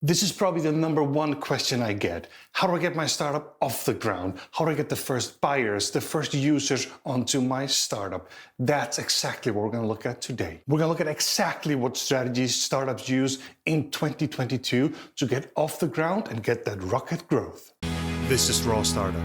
This is probably the number one question I get. How do I get my startup off the ground? How do I get the first buyers, the first users onto my startup? That's exactly what we're going to look at today. We're going to look at exactly what strategies startups use in 2022 to get off the ground and get that rocket growth. This is Raw Startup.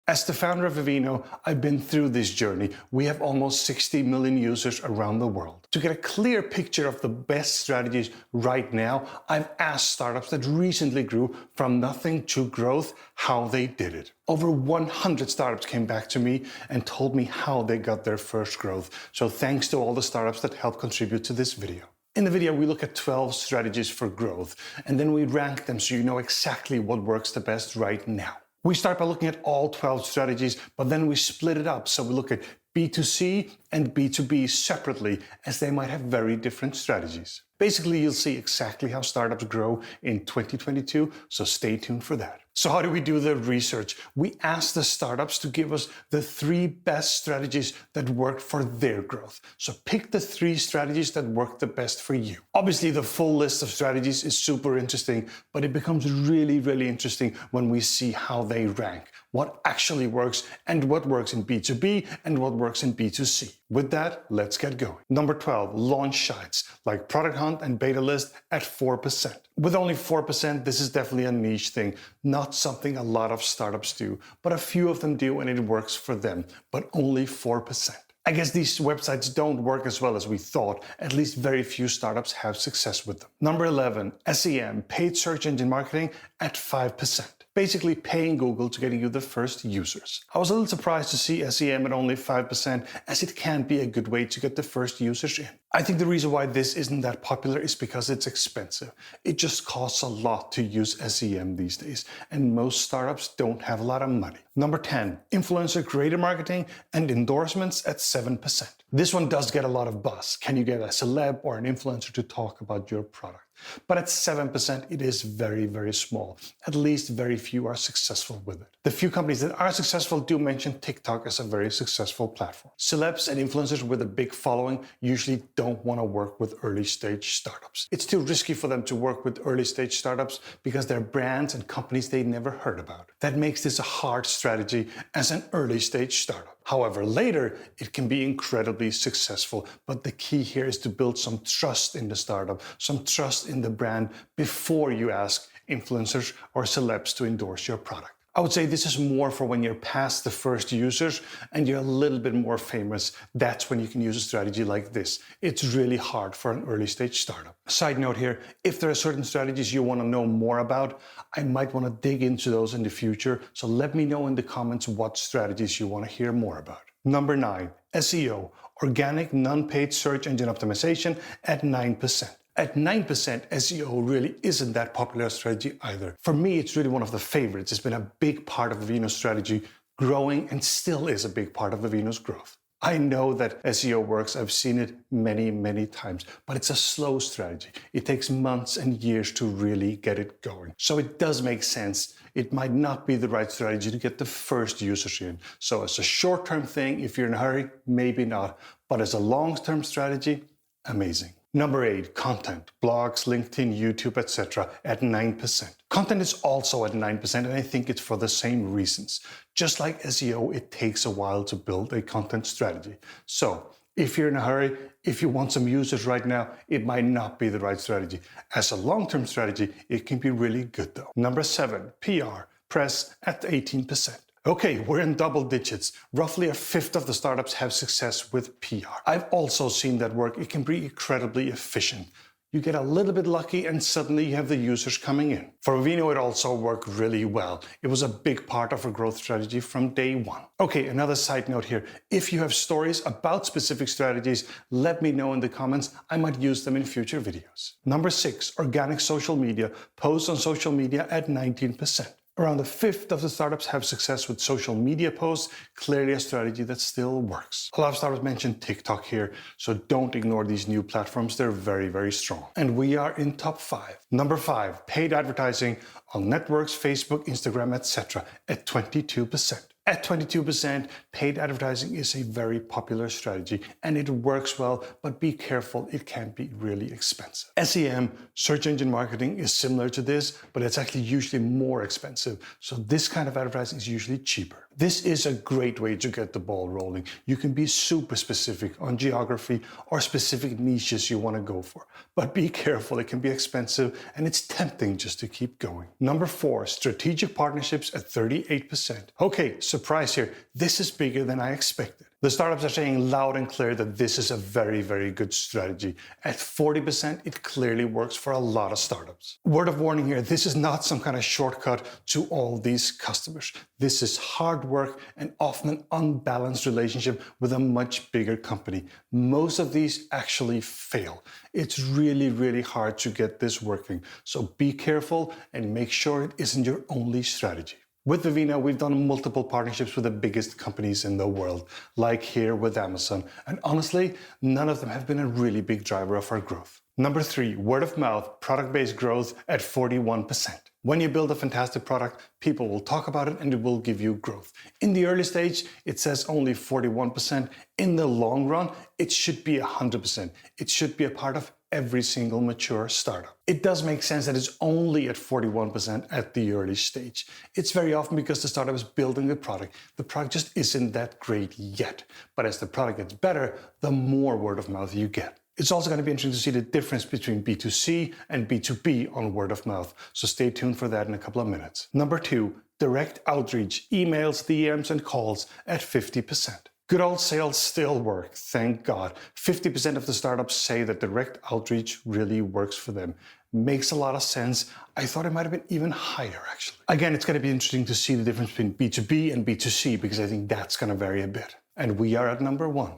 As the founder of Vivino, I've been through this journey. We have almost 60 million users around the world. To get a clear picture of the best strategies right now, I've asked startups that recently grew from nothing to growth how they did it. Over 100 startups came back to me and told me how they got their first growth. So thanks to all the startups that helped contribute to this video. In the video, we look at 12 strategies for growth, and then we rank them so you know exactly what works the best right now. We start by looking at all 12 strategies, but then we split it up. So we look at B2C and B2B separately, as they might have very different strategies. Basically, you'll see exactly how startups grow in 2022, so stay tuned for that. So how do we do the research? We asked the startups to give us the 3 best strategies that worked for their growth. So pick the 3 strategies that work the best for you. Obviously, the full list of strategies is super interesting, but it becomes really, really interesting when we see how they rank, what actually works, and what works in B2B and what works in B2C. With that, let's get going. Number 12, launch sites like Product Hunt and Beta List at 4%. With only 4%, this is definitely a niche thing, not something a lot of startups do, but a few of them do and it works for them, but only 4%. I guess these websites don't work as well as we thought. At least very few startups have success with them. Number 11, SEM, paid search engine marketing at 5%. Basically paying Google to getting you the first users. I was a little surprised to see SEM at only 5%, as it can be a good way to get the first users in. I think the reason why this isn't that popular is because it's expensive. It just costs a lot to use SEM these days, and most startups don't have a lot of money. Number 10, influencer creator marketing and endorsements at 7%. This one does get a lot of buzz. Can you get a celeb or an influencer to talk about your product? But at 7%, it is very, very small. At least very few are successful with it. The few companies that are successful do mention TikTok as a very successful platform. Celebs and influencers with a big following usually don't want to work with early stage startups. It's too risky for them to work with early stage startups because they're brands and companies they never heard about. That makes this a hard strategy as an early stage startup. However, later, it can be incredibly successful, but the key here is to build some trust in the startup, some trust in the brand before you ask influencers or celebs to endorse your product. I would say this is more for when you're past the first users and you're a little bit more famous. That's when you can use a strategy like this. It's really hard for an early stage startup. Side note here, if there are certain strategies you want to know more about, I might want to dig into those in the future. So let me know in the comments what strategies you want to hear more about. Number 9, SEO, organic non-paid search engine optimization at 9%. At 9%, SEO really isn't that popular strategy either. For me, it's really one of the favorites. It's been a big part of Vivino's strategy, growing, and still is a big part of Vivino's growth. I know that SEO works. I've seen it many, many times, but it's a slow strategy. It takes months and years to really get it going. So it does make sense. It might not be the right strategy to get the first users in. So as a short-term thing, if you're in a hurry, maybe not. But as a long-term strategy, amazing. Number 8, content, blogs, LinkedIn, YouTube, etc. at 9%. Content is also at 9%, and I think it's for the same reasons. Just like SEO, it takes a while to build a content strategy. So if you're in a hurry, if you want some users right now, it might not be the right strategy. As a long-term strategy, it can be really good though. Number 7, PR, press at 18%. Okay, we're in double digits. Roughly a fifth of the startups have success with PR. I've also seen that work. It can be incredibly efficient. You get a little bit lucky and suddenly you have the users coming in. For Vivino, it also worked really well. It was a big part of our growth strategy from day one. Okay, another side note here. If you have stories about specific strategies, let me know in the comments. I might use them in future videos. Number 6, organic social media, posts on social media at 19%. Around a fifth of the startups have success with social media posts, clearly a strategy that still works. A lot of startups mention TikTok here, so don't ignore these new platforms. They're very, very strong. And we are in top 5. Number 5, paid advertising on networks, Facebook, Instagram, etc. at 22%. At 22%, paid advertising is a very popular strategy and it works well, but be careful, it can be really expensive. SEM, search engine marketing, is similar to this, but it's actually usually more expensive. So this kind of advertising is usually cheaper. This is a great way to get the ball rolling. You can be super specific on geography or specific niches you want to go for. But be careful, it can be expensive and it's tempting just to keep going. Number 4, strategic partnerships at 38%. Okay, surprise here. This is bigger than I expected. The startups are saying loud and clear that this is a very, very good strategy. At 40%, it clearly works for a lot of startups. Word of warning here, this is not some kind of shortcut to all these customers. This is hard work and often an unbalanced relationship with a much bigger company. Most of these actually fail. It's really, really hard to get this working. So be careful and make sure it isn't your only strategy. With Vivina, we've done multiple partnerships with the biggest companies in the world, like here with Amazon. And honestly, none of them have been a really big driver of our growth. Number 3, word of mouth, product-based growth at 41%. When you build a fantastic product, people will talk about it and it will give you growth. In the early stage, it says only 41%. In the long run, it should be 100%. It should be a part of every single mature startup. It does make sense that it's only at 41% at the early stage. It's very often because the startup is building the product. The product just isn't that great yet. But as the product gets better, the more word of mouth you get. It's also going to be interesting to see the difference between B2C and B2B on word of mouth. So stay tuned for that in a couple of minutes. Number 2, direct outreach, emails, DMs, and calls at 50%. Good old sales still work, thank God. 50% of the startups say that direct outreach really works for them. Makes a lot of sense. I thought it might have been even higher, actually. Again, it's going to be interesting to see the difference between B2B and B2C because I think that's going to vary a bit. And we are at number 1.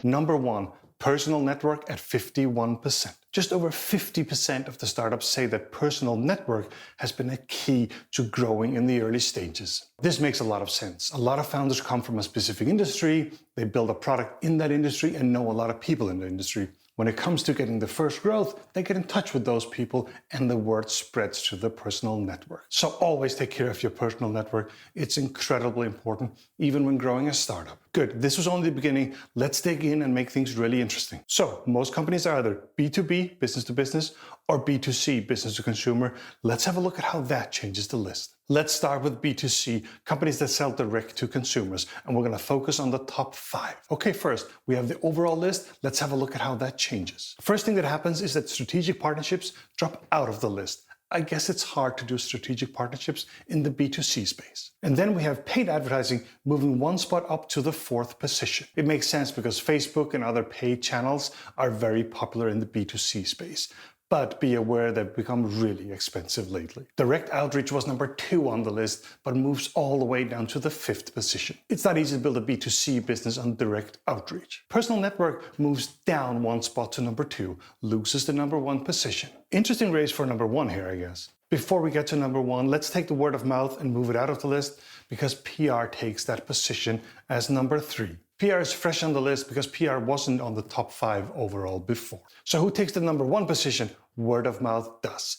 Number 1. Personal network at 51%. Just over 50% of the startups say that personal network has been a key to growing in the early stages. This makes a lot of sense. A lot of founders come from a specific industry, they build a product in that industry and know a lot of people in the industry. When it comes to getting the first growth, they get in touch with those people and the word spreads to the personal network. So always take care of your personal network. It's incredibly important, even when growing a startup. Good, this was only the beginning. Let's dig in and make things really interesting. So most companies are either B2B, business to business, or B2C, business to consumer. Let's have a look at how that changes the list. Let's start with B2C, companies that sell direct to consumers, and we're going to focus on the top 5. Okay, first, we have the overall list. Let's have a look at how that changes. First thing that happens is that strategic partnerships drop out of the list. I guess it's hard to do strategic partnerships in the B2C space. And then we have paid advertising moving 1 spot up to the 4th position. It makes sense because Facebook and other paid channels are very popular in the B2C space. But be aware they've become really expensive lately. Direct outreach was number 2 on the list, but moves all the way down to the 5th position. It's not easy to build a B2C business on direct outreach. Personal network moves down 1 spot to number 2, loses the number 1 position. Interesting race for number 1 here, I guess. Before we get to number 1, let's take the word of mouth and move it out of the list because PR takes that position as number 3. PR is fresh on the list because PR wasn't on the top 5 overall before. So who takes the number 1 position? Word of mouth does.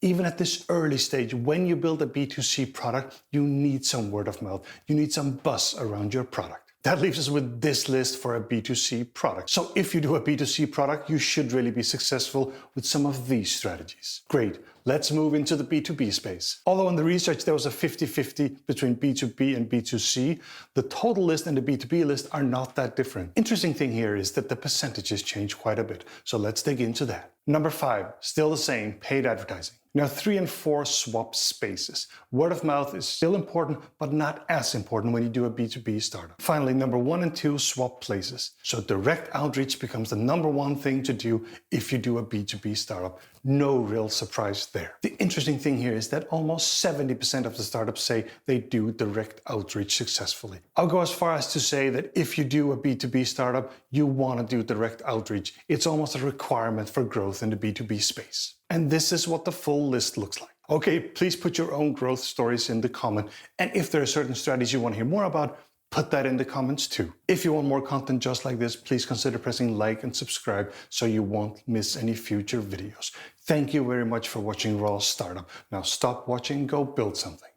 Even at this early stage, when you build a B2C product, you need some word of mouth. You need some buzz around your product. That leaves us with this list for a B2C product. So if you do a B2C product, you should really be successful with some of these strategies. Great, let's move into the B2B space. Although in the research there was a 50-50 between B2B and B2C, the total list and the B2B list are not that different. Interesting thing here is that the percentages change quite a bit. So let's dig into that. Number 5, still the same, paid advertising. Now 3 and 4 swap spaces. Word of mouth is still important, but not as important when you do a B2B startup. Finally, number 1 and 2 swap places. So direct outreach becomes the number 1 thing to do if you do a B2B startup. No real surprise there. The interesting thing here is that almost 70% of the startups say they do direct outreach successfully. I'll go as far as to say that if you do a B2B startup, you want to do direct outreach. It's almost a requirement for growth in the B2B space. And this is what the full list looks like. Okay, please put your own growth stories in the comment. And if there are certain strategies you want to hear more about, put that in the comments too. If you want more content just like this, please consider pressing like and subscribe so you won't miss any future videos. Thank you very much for watching Raw Startup. Now stop watching, go build something.